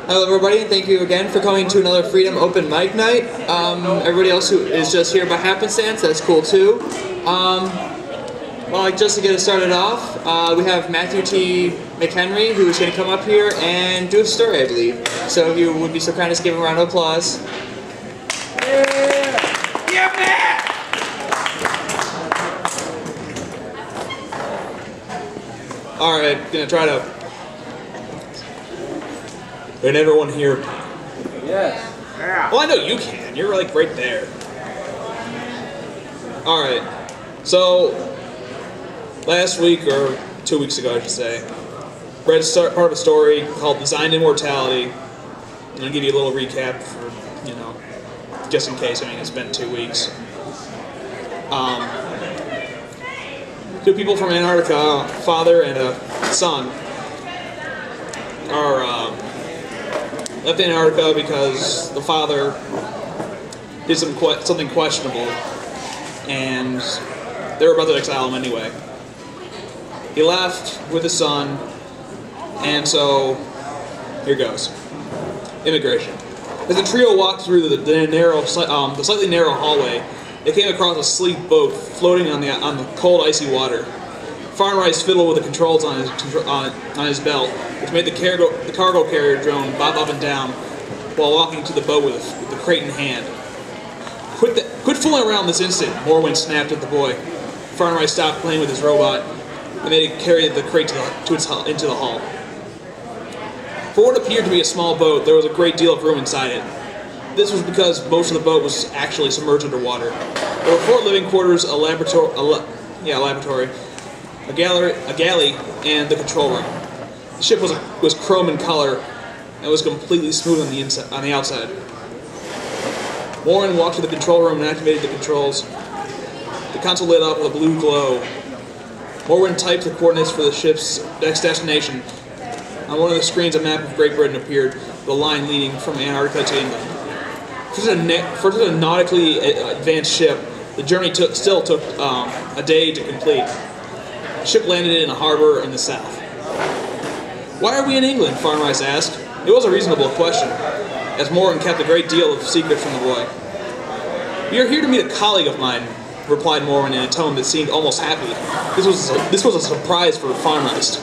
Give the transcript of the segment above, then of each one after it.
Hello everybody, and thank you again for coming to another Freedom Open Mic Night. Everybody else who is just here by happenstance, that's cool too. Well, just to get us started off, we have Matthew T. McHenry, who is going to come up here and do a story, I believe. So if you would be so kind as to give him a round of applause. Yeah, man! Alright, gonna try to... Can everyone hear me? Yes. Yeah. Well, I know you can. You're like right there. Alright, so last week, or 2 weeks ago I should say, read part of a story called Designed Immortality. I'm going to give you a little recap for, you know, just in case. I mean, it's been 2 weeks. Two people from Antarctica, a father and a son, are left Antarctica because the father did something questionable, and they were about to exile him anyway. He left with his son, and so here goes. Immigration. As the trio walked through the slightly narrow hallway, they came across a sleek boat floating on the cold, icy water. Farnrice fiddled with the controls on his belt, which made the cargo carrier drone bob up and down while walking to the boat with the crate in hand. Quit fooling around this instant, Morwen snapped at the boy. Farnrice stopped playing with his robot and made it carry the crate into the hull. For what appeared to be a small boat, there was a great deal of room inside it. This was because most of the boat was actually submerged underwater. There were 4 living quarters, a laboratory, a galley, and the control room. The ship was chrome in color and was completely smooth on the outside. Warren walked to the control room and activated the controls. The console lit up with a blue glow. Warren typed the coordinates for the ship's next destination. On one of the screens, a map of Great Britain appeared, with a line leading from Antarctica to England. For such a nautically advanced ship, the journey still took a day to complete. The ship landed in a harbor in the south. "Why are we in England?" Farnrice asked. It was a reasonable question, as Morwen kept a great deal of secret from the boy. "We are here to meet a colleague of mine," replied Morwen in a tone that seemed almost happy. This was a surprise for Farnrice.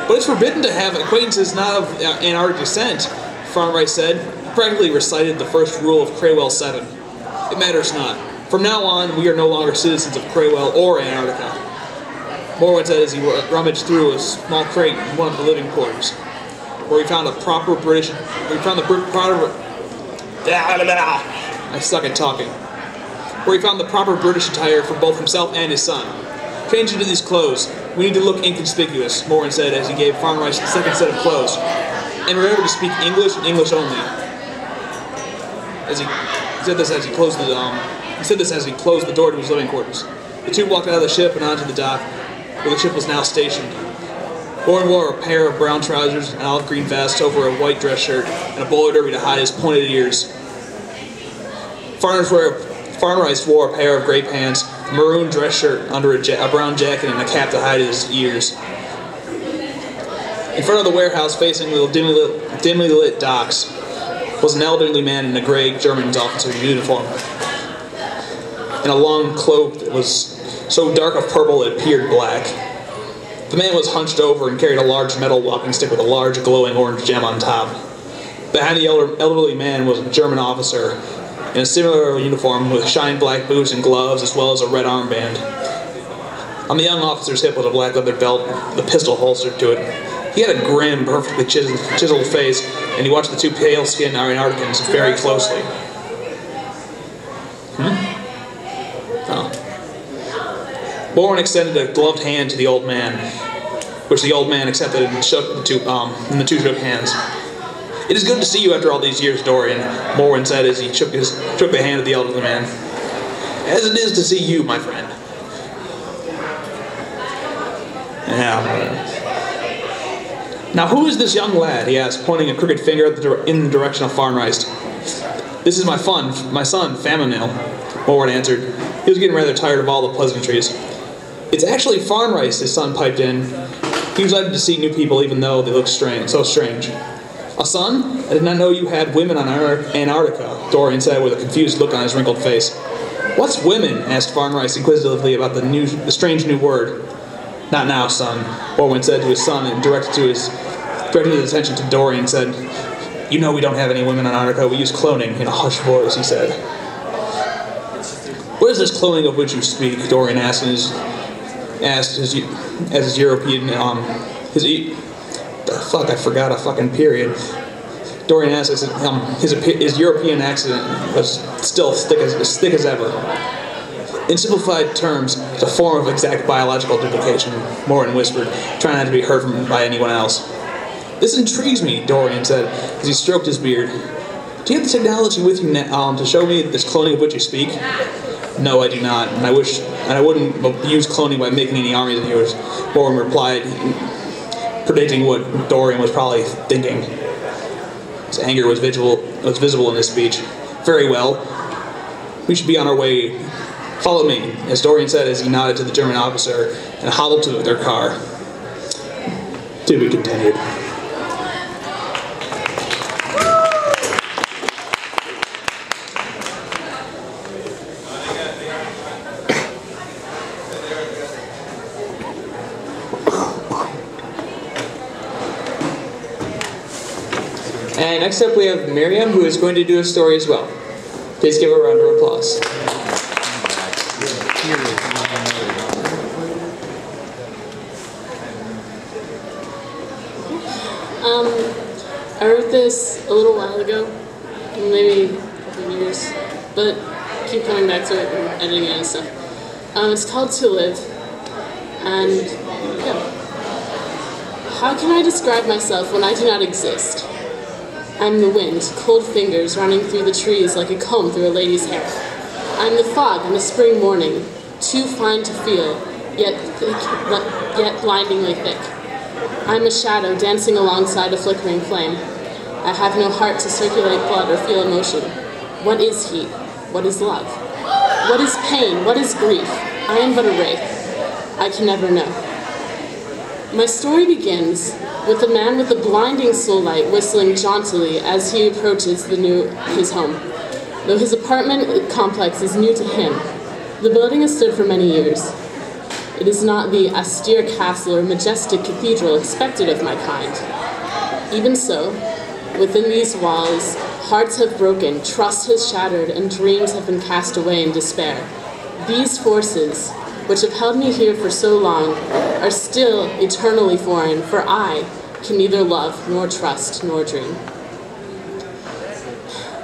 "But it's forbidden to have acquaintances not of Antarctic descent," Farnrice said. He practically recited the first rule of Craywell 7. "It matters not. From now on, we are no longer citizens of Craywell or Antarctica," Morwen said as he rummaged through a small crate in one of the living quarters, where he found I suck at talking. Where he found the proper British attire for both himself and his son. "Change into these clothes. We need to look inconspicuous," Morwen said as he gave Farnrice the second set of clothes. "And remember to speak English and English only." He said this as he closed the door to his living quarters. The two walked out of the ship and onto the dock, where the ship was now stationed. Morwen wore a pair of brown trousers, an olive green vest over a white dress shirt, and a bowler derby to hide his pointed ears. Farnrice wore a pair of gray pants, a maroon dress shirt under a brown jacket, and a cap to hide his ears. In front of the warehouse, facing the dimly lit docks, was an elderly man in a gray German officer uniform, and a long cloak that was so dark of purple it appeared black. The man was hunched over and carried a large metal walking stick with a large glowing orange gem on top. Behind the elderly man was a German officer in a similar uniform with shiny black boots and gloves, as well as a red armband. On the young officer's hip was a black leather belt with a pistol holstered to it. He had a grim, perfectly chiseled face, and he watched the two pale-skinned Antarcticans very closely. Oh. Morwen extended a gloved hand to the old man, which the old man accepted and shook the two shook hands. "It is good to see you after all these years, Dorian," Morwen said as he shook the hand of the elderly man. "As it is to see you, my friend." "Now who is this young lad?" he asked, pointing a crooked finger in the direction of Farnrice. "This is my son, Famine," Morwen answered. He was getting rather tired of all the pleasantries. "It's actually Farnrice," his son piped in. He was glad to see new people even though they looked so strange. A son? I did not know you had women on Antarctica, Dorian said with a confused look on his wrinkled face. What's women? Asked Farnrice inquisitively about the strange new word. Not now, son, Orwin said to his son and directed his attention to Dorian and said, You know we don't have any women on Antarctica. We use cloning, in a hushed voice, he said. What is this cloning of which you speak? Dorian asked his European, fuck, I forgot a fucking period. Dorian asked his European accent was still thick as ever. In simplified terms, it's a form of exact biological duplication, Morin whispered, trying not to be heard by anyone else. This intrigues me, Dorian said, as he stroked his beard. Do you have the technology with you now to show me this cloning of which you speak? No, I do not, and I wouldn't use cloning by making any armies of yours, Morin replied, predicting what Dorian was probably thinking. His anger was visible in his speech. Very well. We should be on our way. Follow me, as Dorian said as he nodded to the German officer and hobbled to their car. To be continued. And next up we have Miriam, who is going to do a story as well. Please give her a round of applause. I wrote this a little while ago, maybe a couple of years, but I keep coming back to it and editing it and stuff. It's called To Live, and yeah. How can I describe myself when I do not exist? I'm the wind, cold fingers running through the trees like a comb through a lady's hair. I'm the fog on a spring morning, too fine to feel, yet blindingly thick. I'm a shadow dancing alongside a flickering flame. I have no heart to circulate blood or feel emotion. What is heat? What is love? What is pain? What is grief? I am but a wraith. I can never know. My story begins with a man with a blinding soul light whistling jauntily as he approaches his home. Though his apartment complex is new to him, the building has stood for many years. It is not the austere castle or majestic cathedral expected of my kind. Even so, within these walls, hearts have broken, trust has shattered, and dreams have been cast away in despair. These forces, which have held me here for so long, are still eternally foreign, for I can neither love, nor trust, nor dream.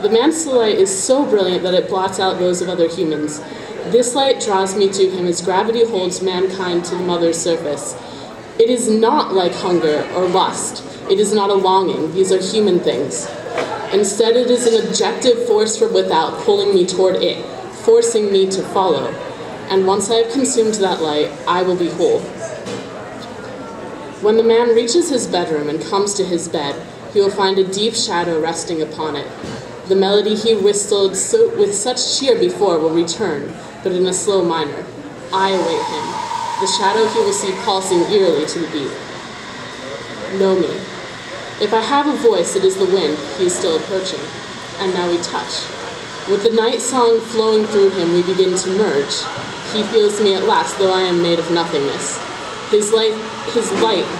The man's light is so brilliant that it blots out those of other humans. This light draws me to him as gravity holds mankind to the mother's surface. It is not like hunger or lust. It is not a longing. These are human things. Instead, it is an objective force from without pulling me toward it, forcing me to follow. And once I have consumed that light, I will be whole. When the man reaches his bedroom and comes to his bed, he will find a deep shadow resting upon it. The melody he whistled with such cheer before will return, but in a slow minor. I await him. The shadow he will see pulsing eerily to the beat. Know me. If I have a voice, it is the wind. He is still approaching. And now we touch. With the night song flowing through him, we begin to merge. He feels me at last, though I am made of nothingness. His light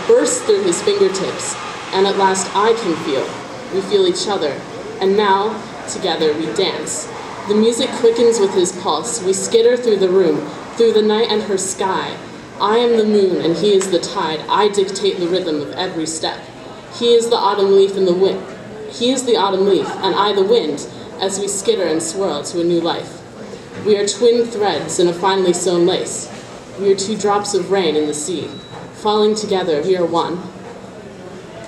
bursts through his fingertips, and at last I can feel. We feel each other, and now, together, we dance. The music quickens with his pulse. We skitter through the room, through the night and her sky. I am the moon, and he is the tide. I dictate the rhythm of every step. He is the autumn leaf and the wind. He is the autumn leaf, and I the wind, as we skitter and swirl to a new life. We are twin threads in a finely sewn lace. We are two drops of rain in the sea. Falling together, we are one.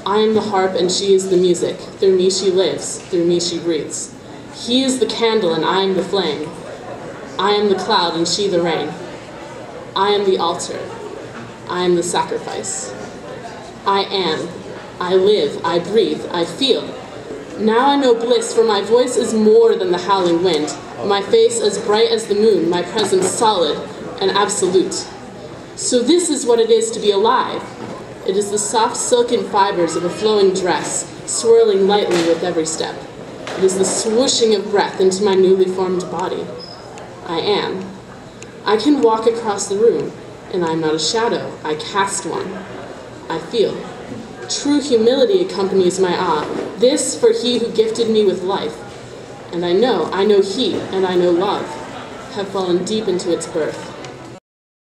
I am the harp and she is the music. Through me she lives, through me she breathes. He is the candle and I am the flame. I am the cloud and she the rain. I am the altar. I am the sacrifice. I am. I live. I breathe. I feel. Now I know bliss, for my voice is more than the howling wind. My face as bright as the moon, my presence solid and absolute. So this is what it is to be alive. It is the soft silken fibers of a flowing dress, swirling lightly with every step. It is the swooshing of breath into my newly formed body. I am. I can walk across the room, and I am not a shadow. I cast one. I feel. True humility accompanies my awe. This for he who gifted me with life. And I know he, and I know love, have fallen deep into its birth.